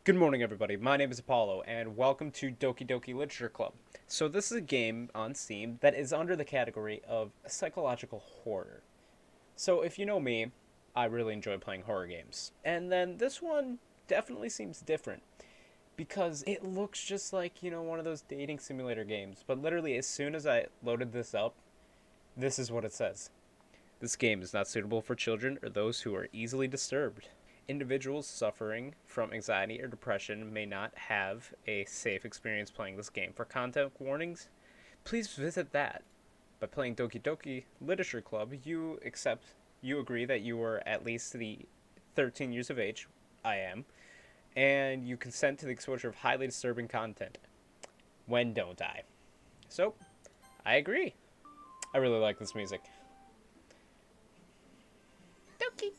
Good morning, everybody. My name is Apollo, and welcome to Doki Literature Club. So this is a game on Steam that is under the category of psychological horror. So if you know me, I really enjoy playing horror games. And then this one definitely seems different because it looks just like, one of those dating simulator games. But literally, as soon as I loaded this up, this is what it says. This game is not suitable for children or those who are easily disturbed. Individuals suffering from anxiety or depression may not have a safe experience playing this game. For content warnings, please visit that. By playing Doki Literature Club, you agree that you are at least the 13 years of age, I am, and you consent to the exposure of highly disturbing content. When don't I? So, I agree. I really like this music. Doki.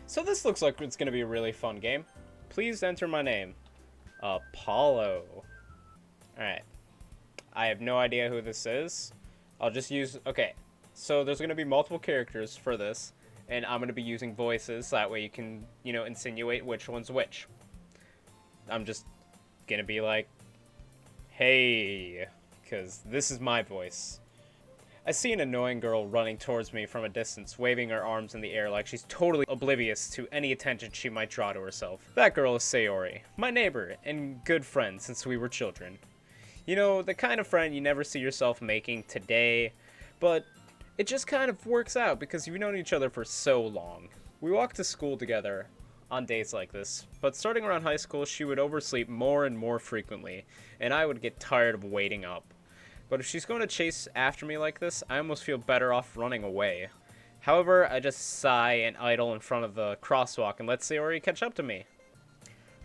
So this looks like it's going to be a really fun game. Please enter my name. Apollo. Alright. I have no idea who this is. I'll just use... Okay. So there's going to be multiple characters for this. And I'm going to be using voices. So that way you can, insinuate which one's which. I'm just going to be like... Hey. Because this is my voice. I see an annoying girl running towards me from a distance, waving her arms in the air like she's totally oblivious to any attention she might draw to herself. That girl is Sayori, my neighbor and good friend since we were children. You know, the kind of friend you never see yourself making today, but it just kind of works out because you've known each other for so long. We walked to school together on days like this, but starting around high school, she would oversleep more and more frequently, and I would get tired of waiting up. But if she's going to chase after me like this, I almost feel better off running away. However, I just sigh and idle in front of the crosswalk and let Sayori catch up to me.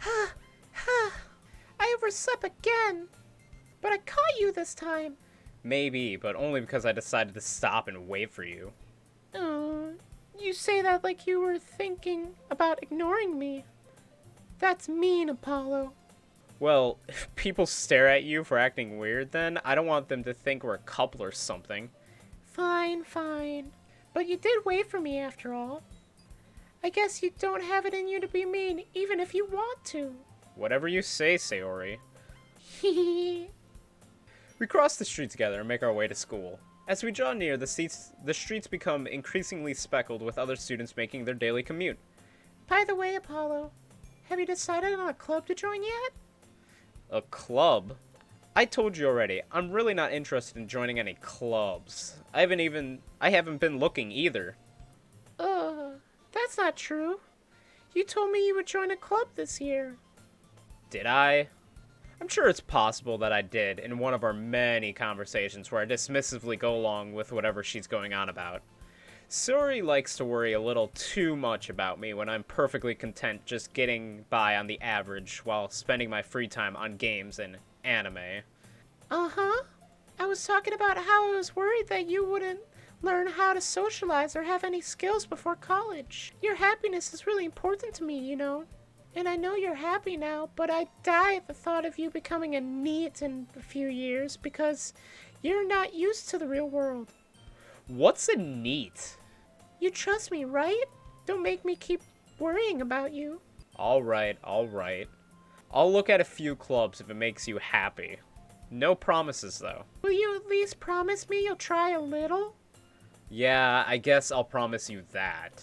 I overslept again. But I caught you this time. Maybe, but only because I decided to stop and wait for you. You say that like you were thinking about ignoring me. That's mean, Apollo. Well, if people stare at you for acting weird, then I don't want them to think we're a couple or something. Fine. But you did wait for me after all. I guess you don't have it in you to be mean, even if you want to. Whatever you say, Sayori. Hehehe. We cross the street together and make our way to school. As we draw near, the streets become increasingly speckled with other students making their daily commute. By the way, Apollo, have you decided on a club to join yet? A club? I told you already, I'm really not interested in joining any clubs. I haven't been looking either. That's not true. You told me you would join a club this year. Did I? I'm sure it's possible that I did in one of our many conversations where I dismissively go along with whatever she's going on about. Suri likes to worry a little too much about me when I'm perfectly content just getting by on the average while spending my free time on games and anime. Uh-huh. I was talking about how I was worried that you wouldn't learn how to socialize or have any skills before college. Your happiness is really important to me, you know. And I know you're happy now, but I die at the thought of you becoming a NEET in a few years because you're not used to the real world. What's a NEET? You trust me, right? Don't make me keep worrying about you. Alright. I'll look at a few clubs if it makes you happy. No promises, though. Will you at least promise me you'll try a little? Yeah, I guess I'll promise you that.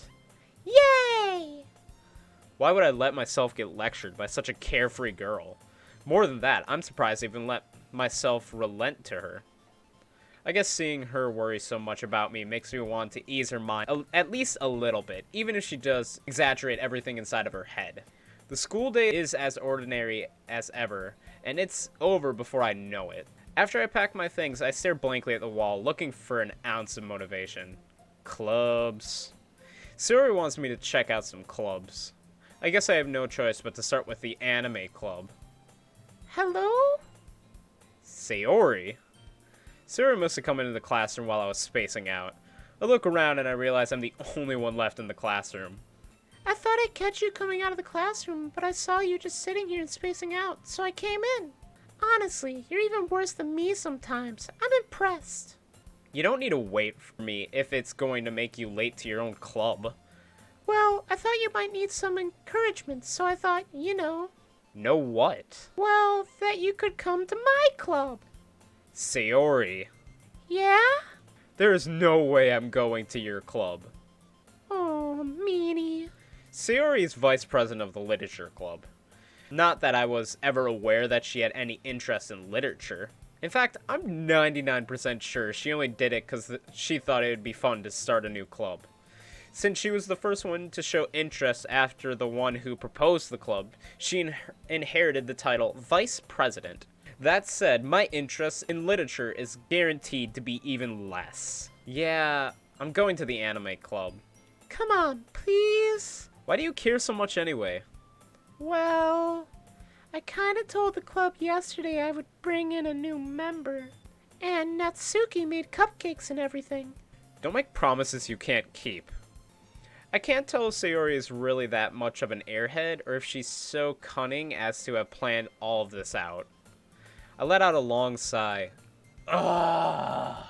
Yay! Why would I let myself get lectured by such a carefree girl? More than that, I'm surprised I even let myself relent to her. I guess seeing her worry so much about me makes me want to ease her mind at least a little bit, even if she does exaggerate everything inside of her head. The school day is as ordinary as ever, and it's over before I know it. After I pack my things, I stare blankly at the wall, looking for an ounce of motivation. Clubs. Sayori wants me to check out some clubs. I guess I have no choice but to start with the anime club. Hello? Sayori? Sayori must have come into the classroom while I was spacing out. I look around and I realize I'm the only one left in the classroom. I thought I'd catch you coming out of the classroom, but I saw you just sitting here and spacing out, so I came in. Honestly, you're even worse than me sometimes. I'm impressed. You don't need to wait for me if it's going to make you late to your own club. Well, I thought you might need some encouragement, so I thought, Know what? well, that you could come to my club. Sayori. Yeah? There is no way I'm going to your club. Oh, meanie. Sayori is vice president of the literature club. Not that I was ever aware that she had any interest in literature. In fact, I'm 99% sure she only did it because she thought it would be fun to start a new club. Since she was the first one to show interest after the one who proposed the club, she inherited the title Vice President. That said, my interest in literature is guaranteed to be even less. Yeah, I'm going to the anime club. Come on, please. Why do you care so much anyway? Well, I kinda told the club yesterday I would bring in a new member. And Natsuki made cupcakes and everything. Don't make promises you can't keep. I can't tell if Sayori is really that much of an airhead or if she's so cunning as to have planned all of this out. I let out a long sigh. Ugh.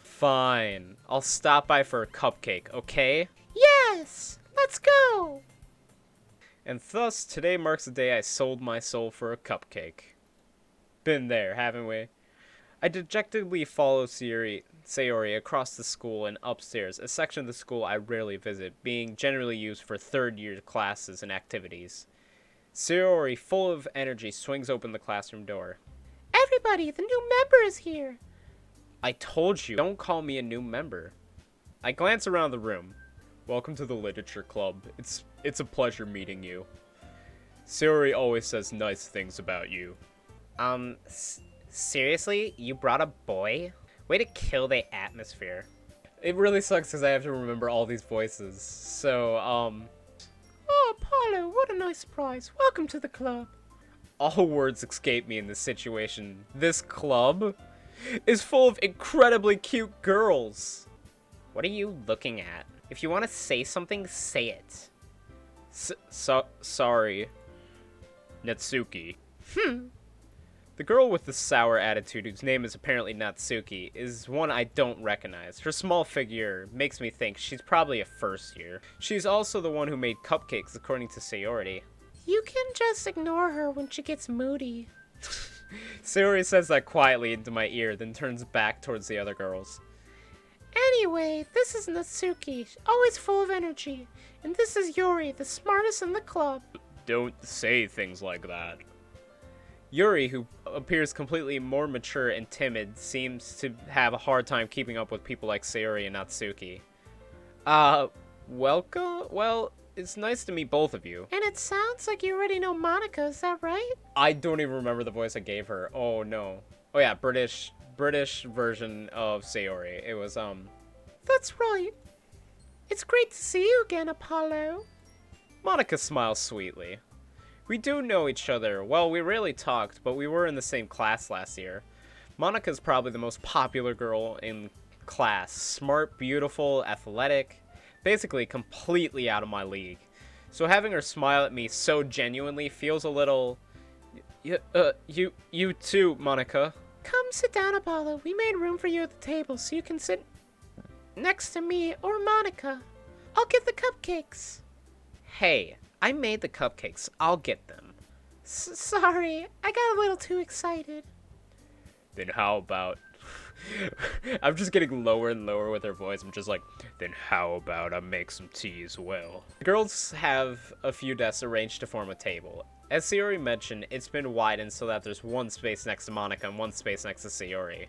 Fine. I'll stop by for a cupcake, okay? Yes! Let's go! And thus, today marks the day I sold my soul for a cupcake. Been there, haven't we? I dejectedly follow Sayori across the school and upstairs, a section of the school I rarely visit, being generally used for third-year classes and activities. Sayori, full of energy, swings open the classroom door. Everybody, the new member is here! I told you, don't call me a new member. I glance around the room. Welcome to the literature club. It's a pleasure meeting you. Sayori always says nice things about you. Seriously? You brought a boy? Way to kill the atmosphere. It really sucks because I have to remember all these voices. So, Oh, Apollo, what a nice surprise. Welcome to the club. all words escape me in this situation. This club is full of incredibly cute girls. What are you looking at? If you want to say something, say it. Sorry. Natsuki. The girl with the sour attitude, whose name is apparently Natsuki, is one I don't recognize. Her small figure makes me think she's probably a first year. She's also the one who made cupcakes, according to Sayori. You can just ignore her when she gets moody. Sayori says that quietly into my ear, then turns back towards the other girls. Anyway, this is Natsuki, always full of energy. And this is Yuri, the smartest in the club. Don't say things like that. Yuri, who appears completely more mature and timid, seems to have a hard time keeping up with people like Sayori and Natsuki. Welcome? Well, it's nice to meet both of you. And it sounds like you already know Monica, is that right? I don't even remember the voice I gave her. Oh, no. Oh, yeah, British version of Sayori. It was, That's right. It's great to see you again, Apollo. Monica smiles sweetly. We do know each other. Well, we rarely talked, but we were in the same class last year. Monica's probably the most popular girl in class. Smart, beautiful, athletic. Basically, completely out of my league. So having her smile at me so genuinely feels a little... You too, Monica. Come sit down, Apollo. We made room for you at the table so you can sit next to me or Monica. I'll get the cupcakes. Hey, I made the cupcakes. I'll get them. Sorry, I got a little too excited. Then how about... I'm just getting lower and lower with her voice. I'm just like, then how about I make some tea as well? The girls have a few desks arranged to form a table. As Sayori mentioned, it's been widened so that there's one space next to Monica and one space next to Sayori.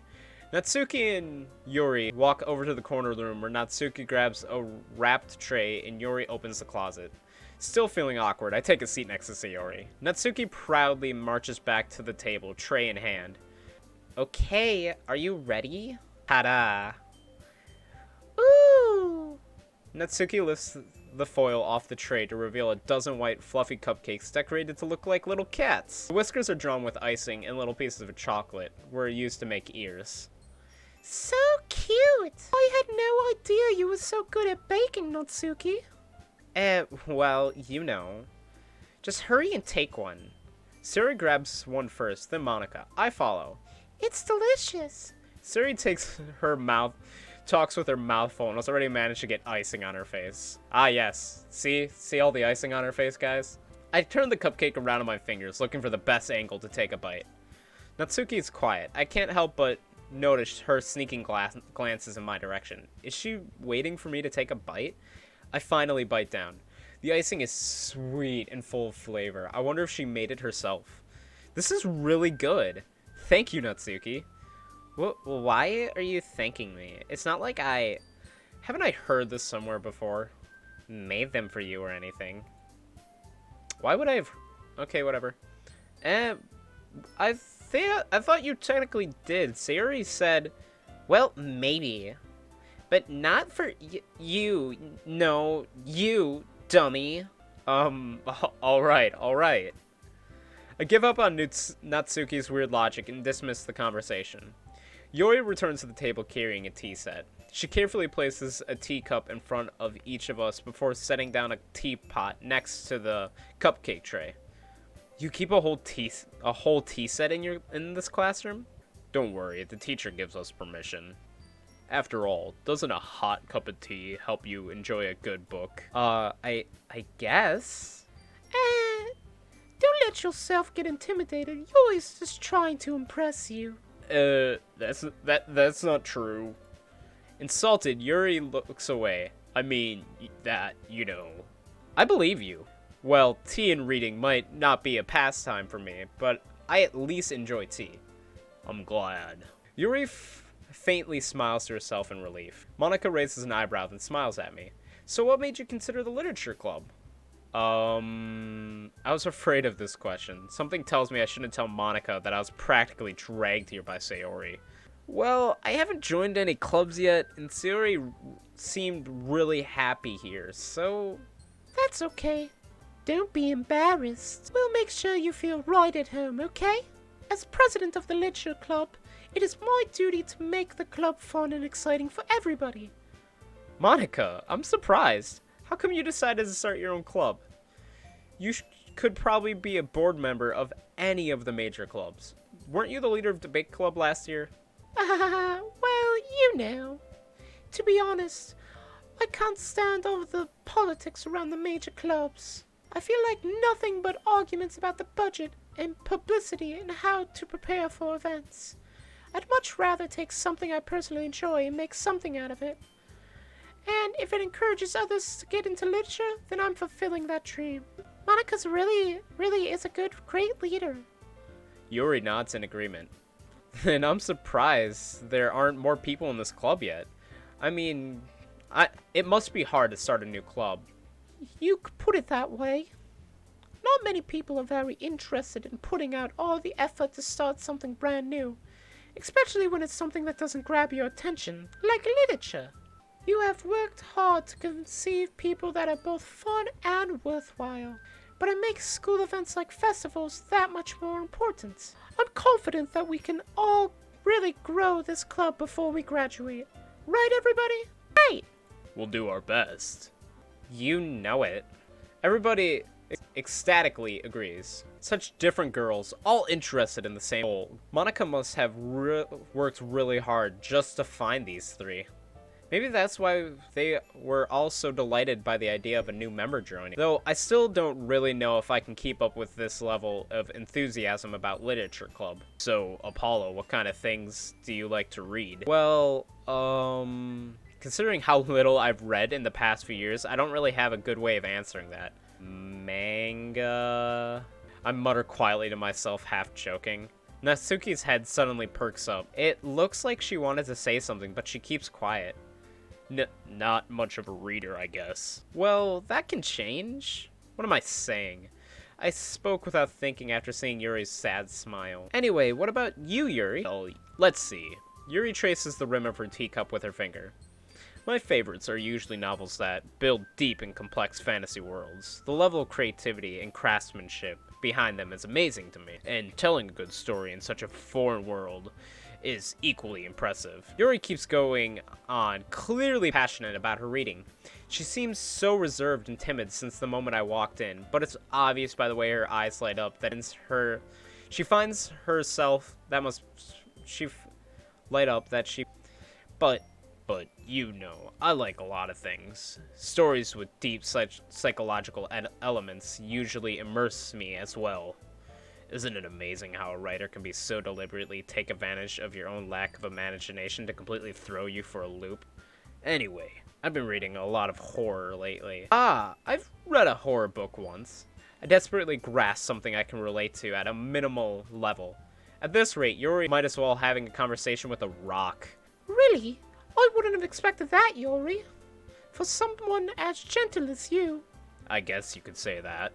Natsuki and Yuri walk over to the corner of the room where Natsuki grabs a wrapped tray and Yuri opens the closet. Still feeling awkward, I take a seat next to Sayori. Natsuki proudly marches back to the table, tray in hand. Okay, are you ready? Ta-da! Ooh! Natsuki lifts the foil off the tray to reveal a dozen white, fluffy cupcakes decorated to look like little cats. The whiskers are drawn with icing and little pieces of chocolate were used to make ears. So cute! I had no idea you were so good at baking, Natsuki. Well, you know. Just hurry and take one. Suri grabs one first, then Monica. I follow. It's delicious. Suri takes her mouth talks with her mouth full and has already managed to get icing on her face. Ah, yes. See all the icing on her face, guys? I turned the cupcake around on my fingers, looking for the best angle to take a bite. Natsuki is quiet. I can't help but notice her sneaking glances in my direction. Is she waiting for me to take a bite? I finally bite down. The icing is sweet and full of flavor. I wonder if she made it herself. This is really good. Thank you, Natsuki. Why are you thanking me? It's not like haven't I heard this somewhere before? Made them for you or anything. Why would I have... Okay, whatever. I thought you technically did. Sayori said, well, maybe. But not for you. No, you, dummy. Alright. I give up on Natsuki's weird logic and dismiss the conversation. Yori returns to the table carrying a tea set. She carefully places a teacup in front of each of us before setting down a teapot next to the cupcake tray. You keep a whole tea set in this classroom? Don't worry, the teacher gives us permission. After all, doesn't a hot cup of tea help you enjoy a good book? I guess. Don't let yourself get intimidated. Yuri's just trying to impress you. That's not true. Insulted, Yuri looks away. I mean, that, you know. I believe you. Well, tea and reading might not be a pastime for me, but I at least enjoy tea. I'm glad. Yuri faintly smiles to herself in relief. Monica raises an eyebrow and smiles at me. So what made you consider the literature club? I was afraid of this question. Something tells me I shouldn't tell Monica that I was practically dragged here by Sayori. Well, I haven't joined any clubs yet, and Sayori seemed really happy here, so... That's okay. Don't be embarrassed. We'll make sure you feel right at home, okay? As president of the literature club, it is my duty to make the club fun and exciting for everybody. Monica, I'm surprised. How come you decided to start your own club? You could probably be a board member of any of the major clubs. Weren't you the leader of debate club last year? Well, you know. To be honest, I can't stand all the politics around the major clubs. I feel like nothing but arguments about the budget and publicity and how to prepare for events. I'd much rather take something I personally enjoy and make something out of it. And if it encourages others to get into literature, then I'm fulfilling that dream. Monica's really is a great leader. Yuri nods in agreement. And I'm surprised there aren't more people in this club yet. I mean, it must be hard to start a new club. You could put it that way. Not many people are very interested in putting out all the effort to start something brand new, especially when it's something that doesn't grab your attention, like literature. You have worked hard to conceive people that are both fun and worthwhile, but it makes school events like festivals that much more important. I'm confident that we can all really grow this club before we graduate. Right, everybody? Right! We'll do our best. You know it. Everybody ecstatically agrees. Such different girls, all interested in the same goal. Monica must have worked really hard just to find these three. Maybe that's why they were all so delighted by the idea of a new member joining. Though I still don't really know if I can keep up with this level of enthusiasm about Literature Club. So, Apollo, what kind of things do you like to read? Well, considering how little I've read in the past few years, I don't really have a good way of answering that. Manga... I mutter quietly to myself, half joking. Natsuki's head suddenly perks up. It looks like she wanted to say something, but she keeps quiet. Not much of a reader, I guess. Well, that can change. What am I saying? I spoke without thinking after seeing Yuri's sad smile. Anyway, what about you, Yuri? Oh, let's see. Yuri traces the rim of her teacup with her finger. My favorites are usually novels that build deep and complex fantasy worlds. The level of creativity and craftsmanship behind them is amazing to me, and telling a good story in such a foreign world is equally impressive. Yuri keeps going on, clearly passionate about her reading. She seems so reserved and timid since the moment I walked in, but it's obvious by the way her eyes light up that she finds herself, that must, she light up that she, but But I like a lot of things. Stories with deep psychological elements usually immerse me as well. Isn't it amazing how a writer can be so deliberately take advantage of your own lack of imagination to completely throw you for a loop? Anyway, I've been reading a lot of horror lately. I've read a horror book once. I desperately grasp something I can relate to at a minimal level. At this rate, Yuri might as well having a conversation with a rock. Really? I wouldn't have expected that, Yuri. For someone as gentle as you. I guess you could say that.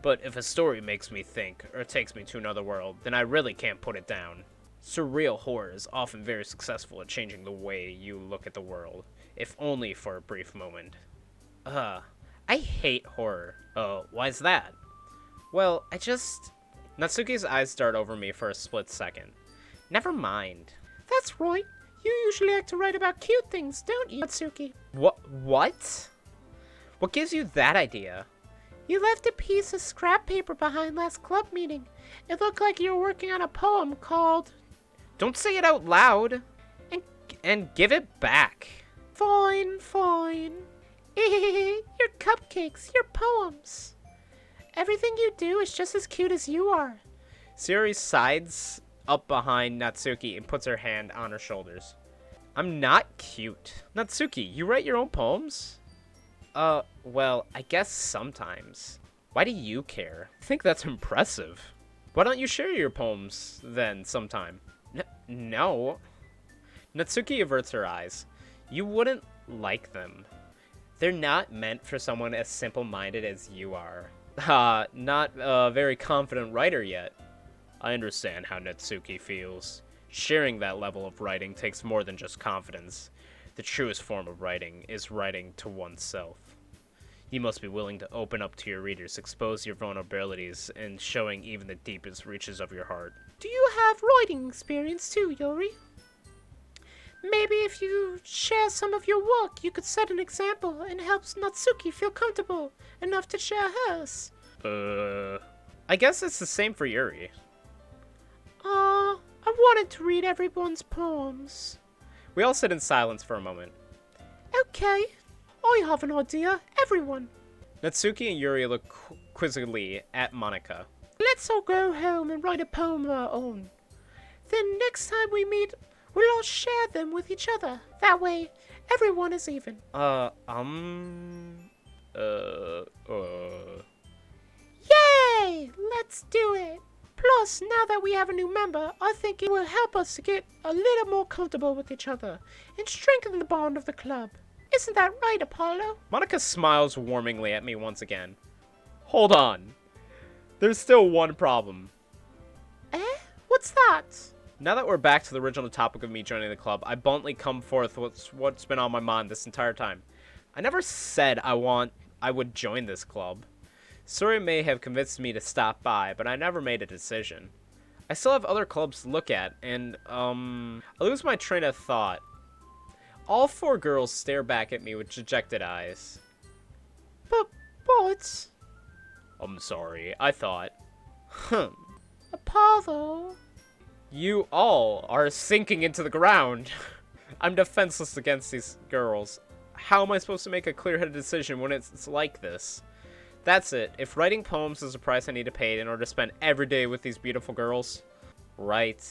But if a story makes me think, or takes me to another world, then I really can't put it down. Surreal horror is often very successful at changing the way you look at the world, if only for a brief moment. I hate horror. Oh, why's that? Well, Natsuki's eyes start over me for a split second. Never mind. That's right. You usually like to write about cute things, don't you, Natsuki? What? What gives you that idea? You left a piece of scrap paper behind last club meeting. It looked like you were working on a poem called... Don't say it out loud! And give it back. Fine. Your cupcakes, your poems. Everything you do is just as cute as you are. Sayori sides up behind Natsuki and puts her hand on her shoulders. I'm not cute. Natsuki, you write your own poems? Well, I guess sometimes. Why do you care? I think that's impressive. Why don't you share your poems, then, sometime? No. Natsuki averts her eyes. You wouldn't like them. They're not meant for someone as simple-minded as you are. Not a very confident writer yet. I understand how Natsuki feels. Sharing that level of writing takes more than just confidence. The truest form of writing is writing to oneself. You must be willing to open up to your readers, expose your vulnerabilities, and showing even the deepest reaches of your heart. Do you have writing experience too, Yuri? Maybe if you share some of your work, you could set an example and help Natsuki feel comfortable enough to share hers. I guess it's the same for Yuri. I wanted to read everyone's poems. We all sit in silence for a moment. Okay, I have an idea. Everyone. Natsuki and Yuri look quizzically at Monika. Let's all go home and write a poem of our own. Then next time we meet, we'll all share them with each other. That way, everyone is even. Yay! Let's do it! Plus, now that we have a new member, I think it will help us to get a little more comfortable with each other and strengthen the bond of the club. Isn't that right, Apollo? Monika smiles warmingly at me once again. Hold on. There's still one problem. What's that? Now that we're back to the original topic of me joining the club, I bluntly come forth with what's been on my mind this entire time. I never said I would join this club. Sori may have convinced me to stop by, but I never made a decision. I still have other clubs to look at, and, I lose my train of thought. All four girls stare back at me with dejected eyes. But... I'm sorry, I thought. Apollo... You all are sinking into the ground. I'm defenseless against these girls. How am I supposed to make a clear-headed decision when it's like this? That's it. If writing poems is the price I need to pay in order to spend every day with these beautiful girls. Right.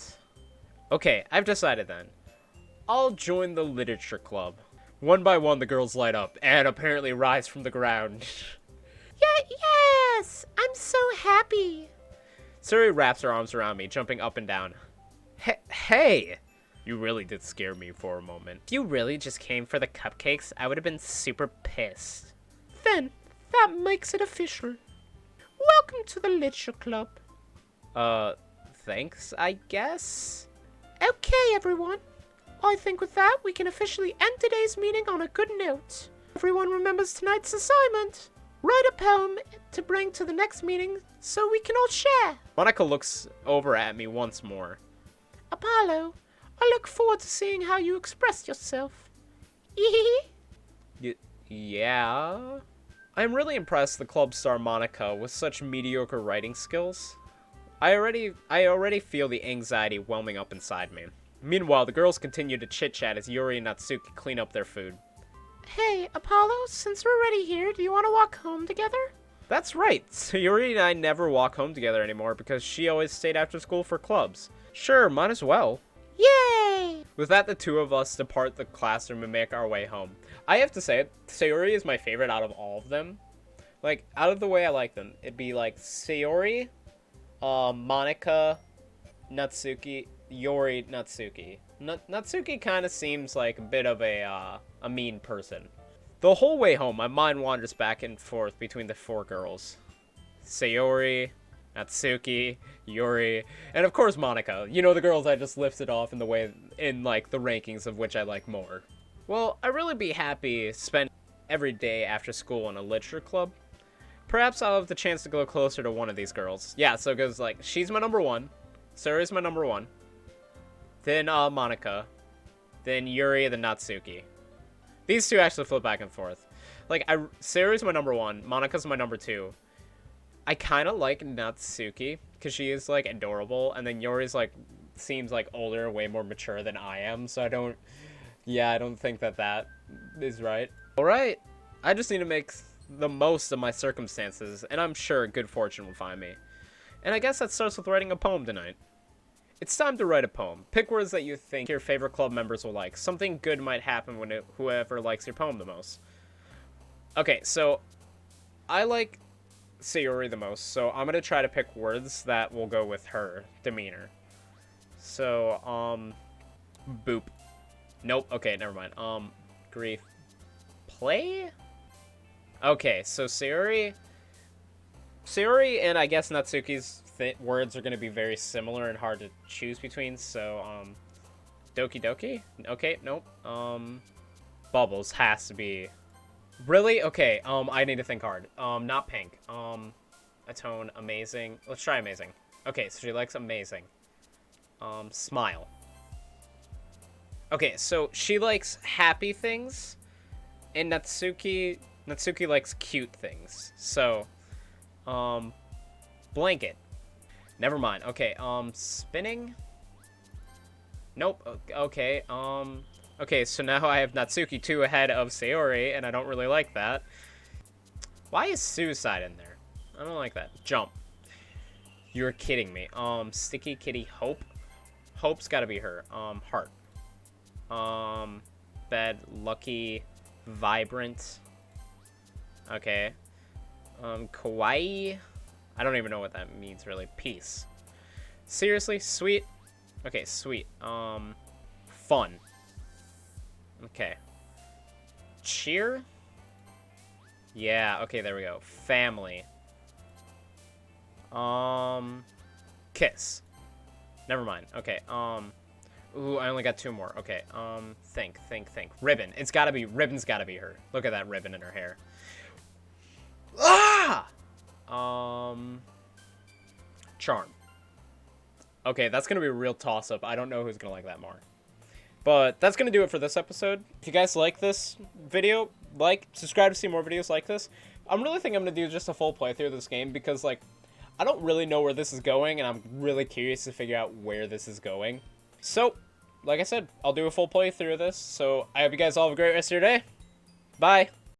Okay, I've decided then. I'll join the literature club. One by one, the girls light up and apparently rise from the ground. Yes! I'm so happy. Suri wraps her arms around me, jumping up and down. Hey! You really did scare me for a moment. If you really just came for the cupcakes, I would have been super pissed. Then, that makes it official. Welcome to the literature club. Thanks, I guess? Okay, everyone. I think with that, we can officially end today's meeting on a good note. Everyone remembers tonight's assignment. Write a poem to bring to the next meeting so we can all share. Monika looks over at me once more. Apollo, I look forward to seeing how you express yourself. Yeah? I'm really impressed the club star Monika with such mediocre writing skills. I already feel the anxiety whelming up inside me. Meanwhile, the girls continue to chit-chat as Yuri and Natsuki clean up their food. Hey, Apollo, since we're already here, do you want to walk home together? That's right, Sayuri and I never walk home together anymore because she always stayed after school for clubs. Sure, might as well. Yay! With that, the two of us depart the classroom and make our way home. I have to say, Sayuri is my favorite out of all of them. Like, out of the way I like them, it'd be like Sayuri, Monica, Natsuki, Yuri, Natsuki. Natsuki kind of seems like a bit of a mean person. The whole way home, my mind wanders back and forth between the four girls. Sayori, Natsuki, Yuri, and of course Monica. You know, the girls I just listed off in the rankings of which I like more. Well, I'd really be happy spending every day after school in a literature club. Perhaps I'll have the chance to go closer to one of these girls. Yeah, so it goes like, she's my number one, Sayori's my number one, then Monica, then Yuri, then Natsuki. These two actually flip back and forth. Like, Sayori's my number one, Monica's my number two. I kind of like Natsuki, because she is, like, adorable, and then Yuri's, like, seems, like, older and way more mature than I am, so I don't think that is right. Alright, I just need to make the most of my circumstances, and I'm sure good fortune will find me. And I guess that starts with writing a poem tonight. It's time to write a poem. Pick words that you think your favorite club members will like. Something good might happen when whoever likes your poem the most. Okay, so I like Sayori the most, so I'm gonna try to pick words that will go with her demeanor. So, boop. Nope, okay, never mind. Grief. Play? Okay, so Sayori and I guess Natsuki's words are going to be very similar and hard to choose between, so, Doki Doki? Okay, nope. Bubbles has to be... Really? Okay, I need to think hard. Not pink. Atone, amazing. Let's try amazing. Okay, so she likes amazing. Smile. Okay, so she likes happy things, and Natsuki likes cute things. So, blanket. Never mind. Okay, spinning? Nope. Okay, okay, so now I have Natsuki 2 ahead of Sayori, and I don't really like that. Why is suicide in there? I don't like that. Jump. You're kidding me. Sticky Kitty Hope? Hope's gotta be her. Heart. Bed, lucky, vibrant. Okay. Kawaii? I don't even know what that means, really. Peace. Seriously? Sweet? Okay, sweet. Fun. Okay. Cheer? Yeah, okay, there we go. Family. Kiss. Never mind. Okay, ooh, I only got 2 more. Okay, think. Ribbon. Ribbon's gotta be her. Look at that ribbon in her hair. Ah! Charm. Okay, that's gonna be a real toss-up. I don't know who's gonna like that more. But that's gonna do it for this episode. If you guys like this video, subscribe to see more videos like this. I'm really thinking I'm gonna do just a full playthrough of this game because, like, I don't really know where this is going, and I'm really curious to figure out where this is going. So, like I said, I'll do a full playthrough of this. So, I hope you guys all have a great rest of your day. Bye!